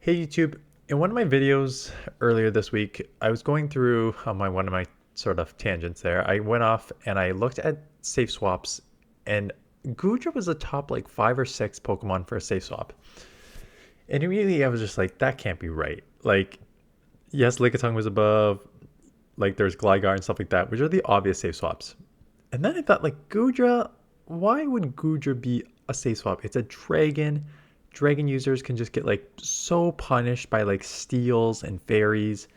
Hey YouTube, in one of my videos earlier this week, I was going through one of my sort of tangents there. I went off and I looked at safe swaps, and Goodra was the top like 5 or 6 Pokemon for a safe swap. And immediately I was just like, that can't be right. Like, yes, Lickitung was above, like there's Gligar and stuff like that, which are the obvious safe swaps. And then I thought, like, Goodra, why would Goodra be a safe swap? It's a dragon. Dragon users can just get like so punished by like steals and fairies.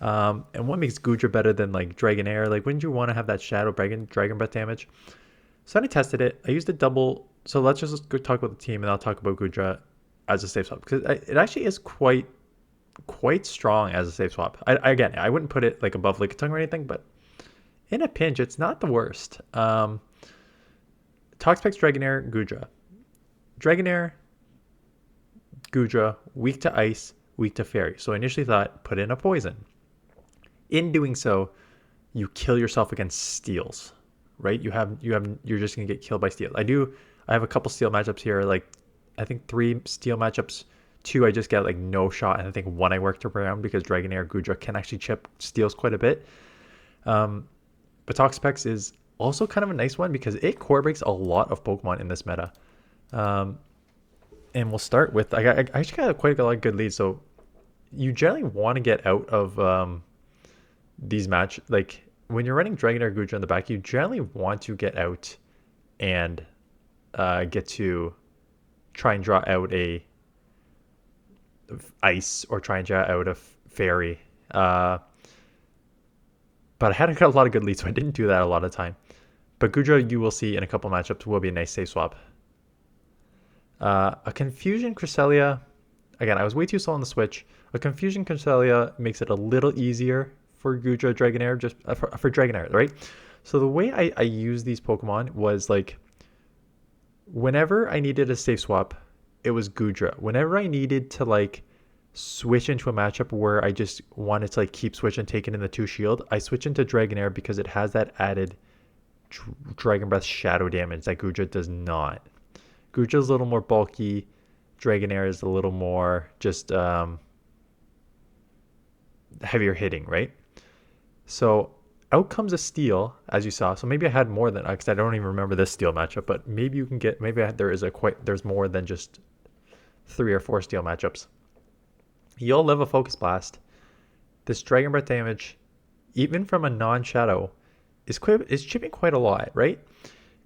And what makes Goodra better than like Dragonair? Like, wouldn't you want to have that Shadow Dragon Breath damage? So then I tested it. I used a double. So let's just go talk about the team, and I'll talk about Goodra as a safe swap because it actually is quite strong as a safe swap. Again, I wouldn't put it like above Lickitung or anything, but in a pinch, it's not the worst. Toxapex, Dragonair, Goodra. Dragonair, Goodra, weak to ice, weak to fairy. So I initially thought, put in a poison. In doing so, you kill yourself against steals, right? You're just gonna get killed by steel. I have a couple steel matchups here, like I think 3 steel matchups. 2 I just get like no shot, and I think 1 I worked around because Dragonair Goodra can actually chip steals quite a bit. But Toxapex is also kind of a nice one because it core breaks a lot of Pokemon in this meta. Um, and we'll start with I actually got quite a lot of good leads. So you generally want to get out of these match like when you're running Dragonair Goodra in the back, you generally want to get out and get to try and draw out a ice or try and draw out a fairy. But I had a lot of good leads, so I didn't do that a lot of time. But Goodra, you will see in a couple matchups, will be a nice safe swap. A Confusion Cresselia, again, I was way too slow on the switch. A Confusion Cresselia makes it a little easier for Goodra Dragonair, just for Dragonair, right? So the way I use these Pokemon was like, whenever I needed a safe swap, it was Goodra. Whenever I needed to like switch into a matchup where I just wanted to like keep switching, taking in the 2 shield, I switch into Dragonair because it has that added Dragon Breath shadow damage that Goodra does not. Guja's a little more bulky. Dragonair is a little more just heavier hitting, right? So out comes a steal, as you saw. So maybe I had more than, because I don't even remember this steal matchup, but maybe you can get, there's more than just 3 or 4 steal matchups. You'll live a Focus Blast. This Dragon Breath damage, even from a non-shadow, is chipping quite a lot, right?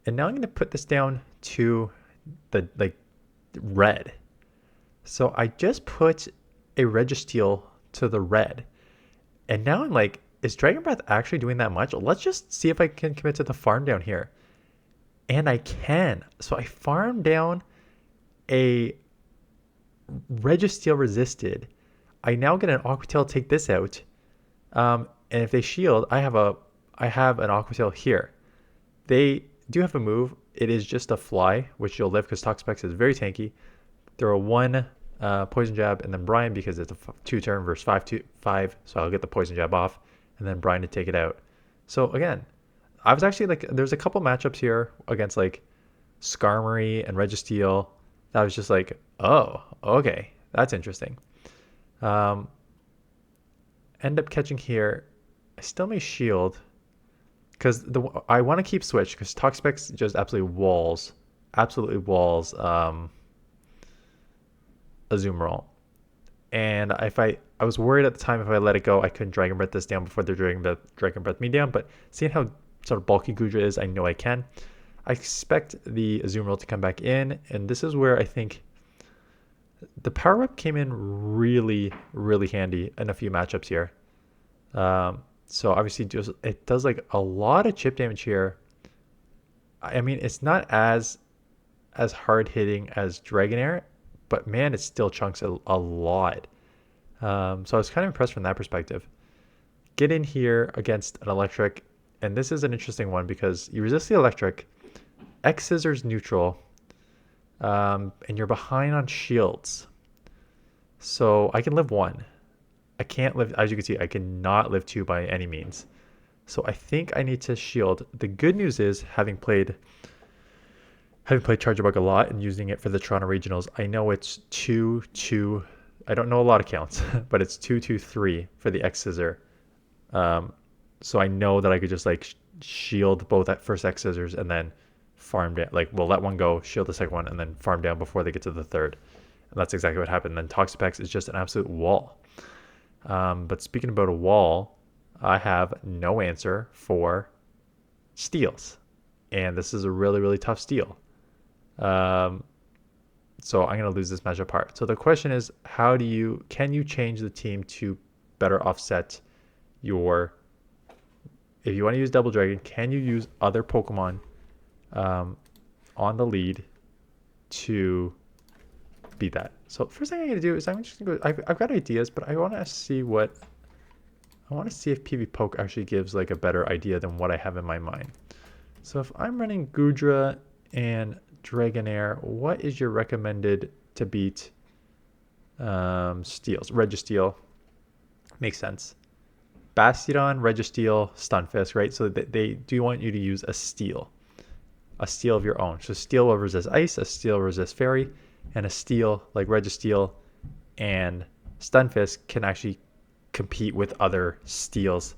And now I'm going to put this down to the like red. So I just put a Registeel to the red. And now I'm like, is Dragon Breath actually doing that much? Let's just see if I can commit to the farm down here. And I can. So I farm down a Registeel resisted. I now get an Aqua Tail, take this out. And if they shield, I have an Aqua Tail here. They do have a move. It is just a fly, which you'll live because Toxapex is very tanky. Throw a 1 poison jab, and then Brian because it's a 2-turn versus 5, so I'll get the poison jab off, and then Brian to take it out. So again, I was actually like, there's a couple matchups here against like Skarmory and Registeel that was just like, oh, okay, that's interesting. End up catching here. I still may shield because I want to keep switch because Toxapex just absolutely walls Azumarill. And if I was worried at the time if I let it go, I couldn't Dragon Breath this down before the Dragon Breath me down. But seeing how sort of bulky Goodra is, I know I can. I expect the Azumarill to come back in, and this is where I think the power up came in really, really handy in a few matchups here. So obviously it does like a lot of chip damage here. I mean, it's not as hard hitting as Dragonair, but man, it still chunks a lot. So I was kind of impressed from that perspective. Get in here against an electric, and this is an interesting one because you resist the electric, X scissors neutral, and you're behind on shields. So I can live 1. I can't live, as you can see, I cannot live 2 by any means. So I think I need to shield. The good news is having played Charger Bug a lot and using it for the Toronto Regionals, I know it's 2-2 I don't know a lot of counts, but it's 223 for the X scissor. So I know that I could just like shield both at first X scissors and then farm down. Like we'll let one go, shield the second one, and then farm down before they get to the third. And that's exactly what happened. Then Toxapex is just an absolute wall. But speaking about a wall, I have no answer for steals. And this is a really, really tough steal. So I'm going to lose this match apart. So the question is, can you change the team to better offset your, if you want to use Double Dragon, can you use other Pokemon on the lead to beat that? So first thing I'm going to do is I'm just going to go, I've got ideas, but I want to see if PV Poke actually gives like a better idea than what I have in my mind. So if I'm running Goodra and Dragonair, what is your recommended to beat steals? Registeel makes sense. Bastiodon, Registeel, Stunfisk, right? So they do want you to use a steel of your own. So steel will resist ice, a steel will resist fairy, and a steel like Registeel and Stunfisk can actually compete with other steels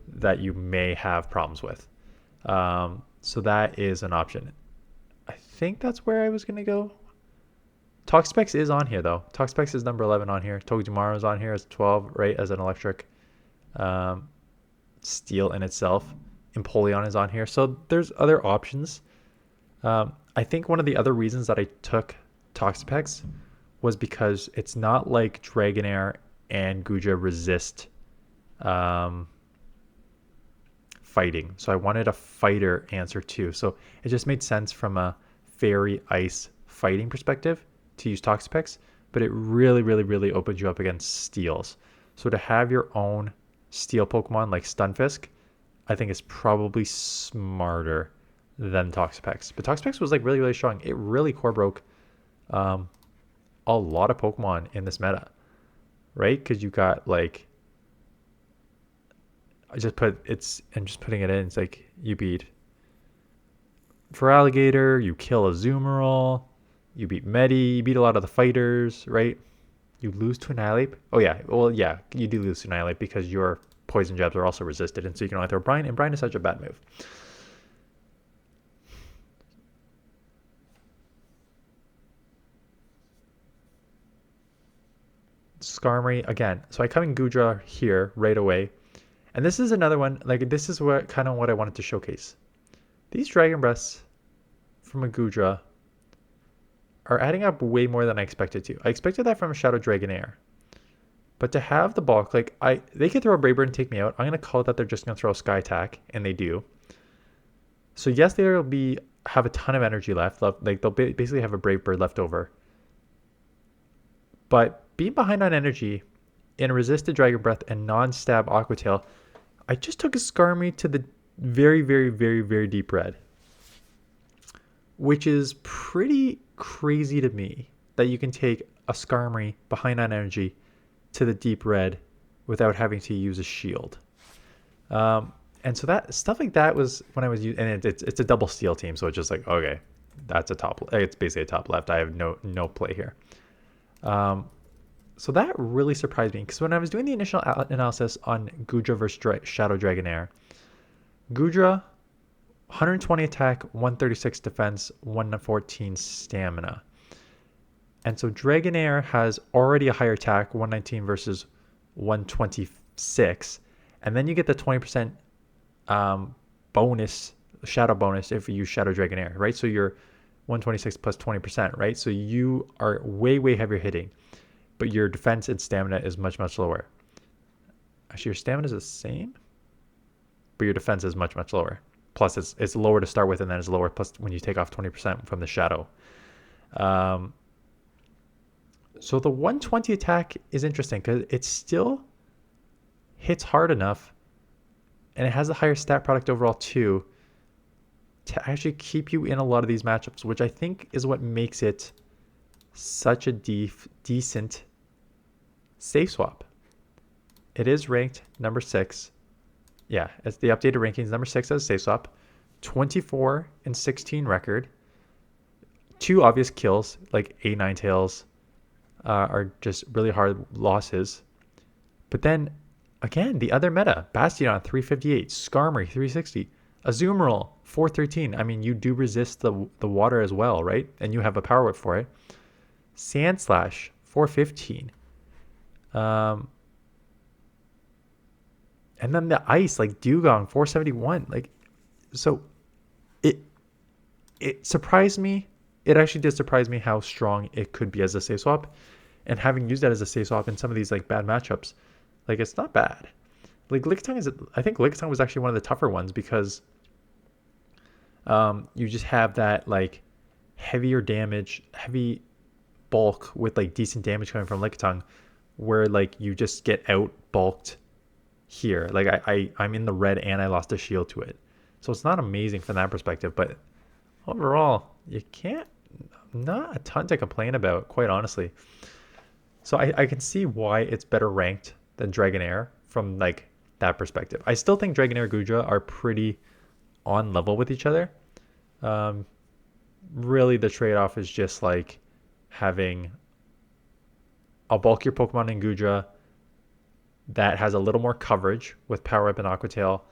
that you may have problems with. So that is an option. I think that's where I was going to go. Toxapex is on here, though. Toxapex is number 11 on here. Togedemaru is on here as 12, right, as an electric steel in itself. Empoleon is on here. So there's other options. I think one of the other reasons that I took Toxapex was because it's not like Dragonair and Goodra resist fighting. So I wanted a fighter answer too. So it just made sense from a fairy ice fighting perspective to use Toxapex, but it really, really, really opens you up against steals. So to have your own steel Pokemon like Stunfisk, I think is probably smarter than Toxapex. But Toxapex was like really, really strong. It really core broke a lot of Pokemon in this meta, right? Because you got like, I'm just putting it in. It's like you beat for Alligator, you kill a Zoomerol, you beat Medi, you beat a lot of the fighters, right? You lose to Annihilate. Oh yeah, well yeah, you do lose to Annihilate because your poison jabs are also resisted, and so you can only throw Brine, and Brine is such a bad move. Skarmory again. So I come in Goodra here right away. And this is another one, like this is what I wanted to showcase. These Dragon Breaths from a Goodra are adding up way more than I expected to. I expected that from a Shadow Dragonair. But to have the bulk, like they could throw a Brave Bird and take me out. I'm gonna call it that they're just gonna throw a Sky Attack, and they do. So yes, they'll have a ton of energy left. Like they'll basically have a Brave Bird left over. But being behind on energy in a resisted Dragon Breath and non-stab Aqua Tail, I just took a Skarmory to the very, very, very, very deep red, which is pretty crazy to me that you can take a Skarmory behind on energy to the deep red without having to use a shield. And so that stuff like that was when I was using, and it's a double steel team, so it's just like, okay, that's a top. It's basically a top left. I have no play here. So that really surprised me because when I was doing the initial analysis on Goodra versus Shadow Dragonair, Goodra 120 attack, 136 defense, 114 stamina. And so Dragonair has already a higher attack, 119 versus 126. And then you get the 20% bonus, shadow bonus if you use Shadow Dragonair, right? So you're 126 plus 20%, right? So you are way, way heavier hitting, but your defense and stamina is much, much lower. Actually, your stamina is the same, but your defense is much, much lower. Plus, it's lower to start with, and then it's lower plus when you take off 20% from the shadow. So the 120 attack is interesting because it still hits hard enough, and it has a higher stat product overall too, to actually keep you in a lot of these matchups, which I think is what makes it such a decent safe swap. It is ranked number 6. Yeah, it's the updated rankings, number 6 as safe swap. 24 and 16 record. 2 obvious kills, like A9 Tails, are just really hard losses. But then again, the other meta, Bastion 358, Skarmory 360, Azumarill 413. I mean, you do resist the water as well, right? And you have a power whip for it. Sandslash 415. And then the ice, like Dugong 471. Like, so it surprised me. It actually did surprise me how strong it could be as a safe swap. And having used that as a safe swap in some of these like bad matchups, like it's not bad. Like I think Lickitung was actually one of the tougher ones because you just have that like heavier damage, heavy bulk with like decent damage coming from Lickitung, where like you just get out bulked here. Like I'm in the red and I lost a shield to it. So it's not amazing from that perspective, but overall, you can't, not a ton to complain about, quite honestly. So I can see why it's better ranked than Dragonair from like that perspective. I still think Dragonair and Goodra are pretty on level with each other. Really the trade-off is just like having a bulkier Pokemon in Goodra that has a little more coverage with Power Up and Aqua Tail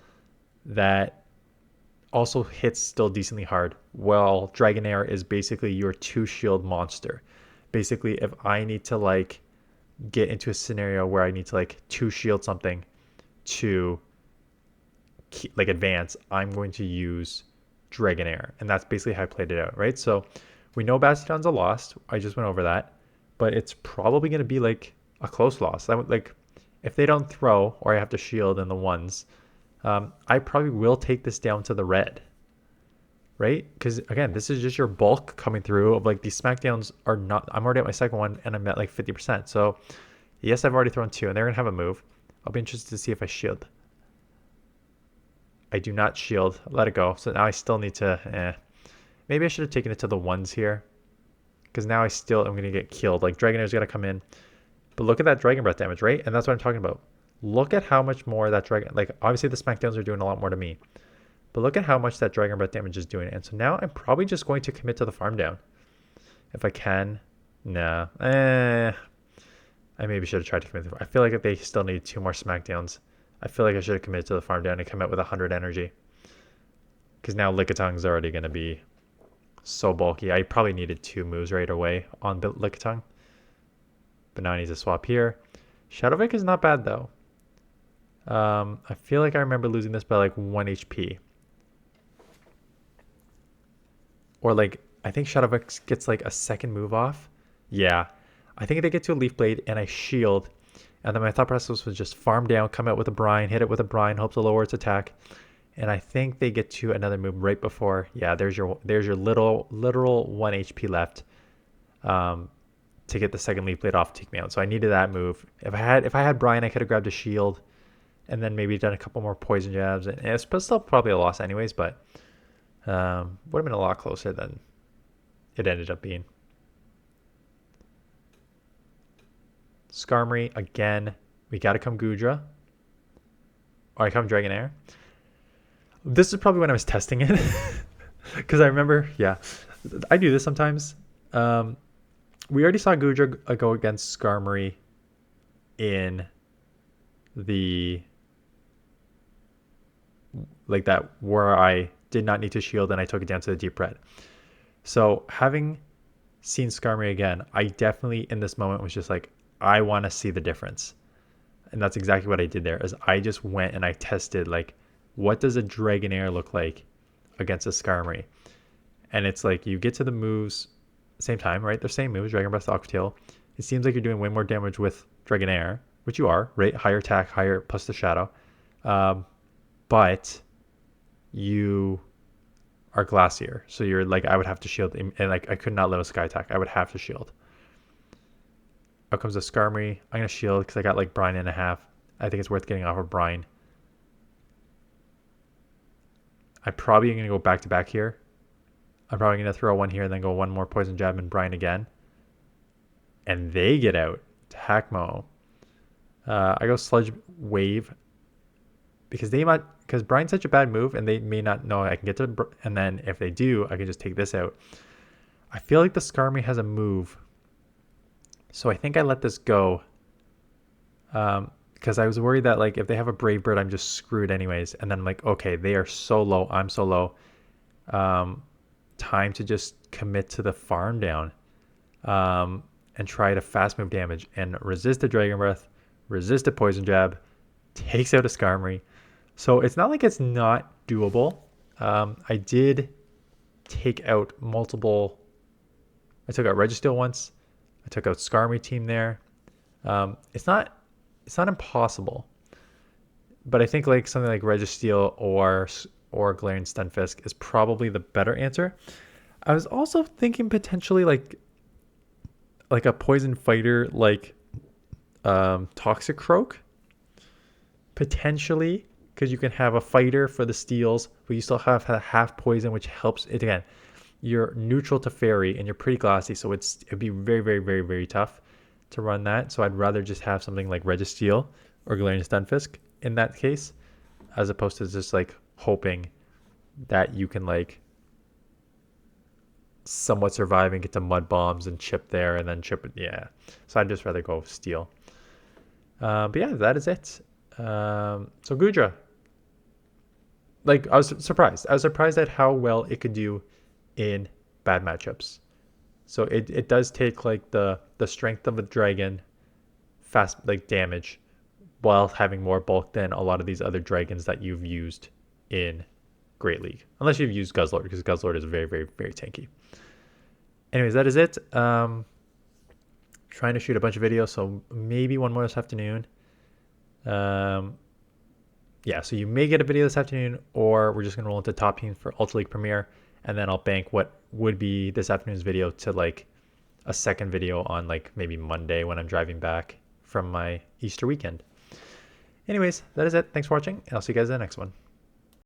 that also hits still decently hard. Well, Dragonair is basically your 2-shield monster. Basically, if I need to like get into a scenario where I need to like 2-shield something to like advance, I'm going to use Dragonair. And that's basically how I played it out, right? So we know Bastion's a loss. I just went over that. But it's probably going to be like a close loss. I would like, if they don't throw or I have to shield in the ones, I probably will take this down to the red, right? Because again, this is just your bulk coming through of like these smackdowns are not, I'm already at my second one and I'm at like 50%. So yes, I've already thrown 2 and they're going to have a move. I'll be interested to see if I shield. I do not shield. Let it go. So now I still need to, maybe I should have taken it to the ones here. Because now I still am going to get killed. Like Dragonair's got to come in. But look at that Dragon Breath damage, right? And that's what I'm talking about. Look at how much more that Dragon... Like, obviously the Smackdowns are doing a lot more to me. But look at how much that Dragon Breath damage is doing. And so now I'm probably just going to commit to the farm down. If I can. Nah. I maybe should have tried to commit. I feel like if they still need 2 more Smackdowns, I feel like I should have committed to the farm down and come out with 100 energy. Because now Lickitung already going to be so bulky. I probably needed 2 moves right away on Lickitung. But now I need to swap here. Shadowvik is not bad though. I feel like I remember losing this by like 1 HP. Or like, I think Shadowvik gets like a second move off. Yeah. I think they get to a Leaf Blade and I shield. And then my thought process was just farm down, come out with a Brine, hit it with a Brine, hope to lower its attack. And I think they get to another move right before. Yeah, there's your literal 1 HP left. To get the second Leaf Blade off, take me out. So I needed that move. If I had Brian, I could have grabbed a shield, and then maybe done a couple more poison jabs. And it's still probably a loss anyways, but would have been a lot closer than it ended up being. Skarmory again. We got to come Goodra. Or I come Dragonair. This is probably when I was testing it, because I remember, yeah, I do this sometimes. We already saw Goodra go against Skarmory in the, like that, where I did not need to shield and I took it down to the deep red. So having seen Skarmory again, I definitely in this moment was just like, I want to see the difference. And that's exactly what I did there, is I just went and I tested like, what does a Dragonair look like against a Skarmory? And it's like, you get to the moves same time, right? They're same moves, Dragon Breath, Aqua Tail. It seems like you're doing way more damage with Dragonair, which you are, right? Higher attack, higher plus the shadow. But you are Glacier. So you're like, I would have to shield, and like I could not live a Sky attack. I would have to shield. Out comes a Skarmory. I'm going to shield because I got like Brine and a half. I think it's worth getting off of Brine. I'm probably going to go back to back here. I'm probably going to throw one here and then go one more Poison Jab and Brine again. And they get out to Hackmo. I go Sludge Wave because Brine's such a bad move and they may not know I can get to, and then if they do, I can just take this out. I feel like the Skarmory has a move So I think I let this go because I was worried that like if they have a Brave Bird, I'm just screwed anyways. And then I'm like, okay, they are so low, I'm so low. Um, Time to just commit to the farm down and try to fast move damage and resist the Dragon Breath, resist the Poison Jab, takes out a Skarmory. So it's not like it's not doable. I did take out multiple. I took out Registeel once. I took out Skarmory team there. It's not impossible, but I think like something like Registeel or Galarian Stunfisk is probably the better answer. I was also thinking potentially like a poison fighter like Toxic Croak potentially, because you can have a fighter for the steals, but you still have half poison, which helps it again. You're neutral to fairy and you're pretty glassy, so it'd be very, very, very, very tough to run that. So I'd rather just have something like Registeel or Galarian Stunfisk in that case, as opposed to just like hoping that you can like somewhat survive and get to mud bombs and chip there and then chip it. Yeah. So I'd just rather go steel. But yeah, that is it. So Goodra, like I was surprised. I was surprised at how well it could do in bad matchups. So it does take like the strength of a dragon, fast like damage, while having more bulk than a lot of these other dragons that you've used in Great League. Unless you've used Guzzlord, because Guzzlord is very, very, very tanky. Anyways, that is it. Trying to shoot a bunch of videos, so maybe one more this afternoon. Yeah, so you may get a video this afternoon, or we're just gonna roll into top teams for Ultra League Premier, and then I'll bank what would be this afternoon's video to like a second video on like maybe Monday when I'm driving back from my Easter weekend. Anyways, that is it. Thanks for watching, and I'll see you guys in the next one.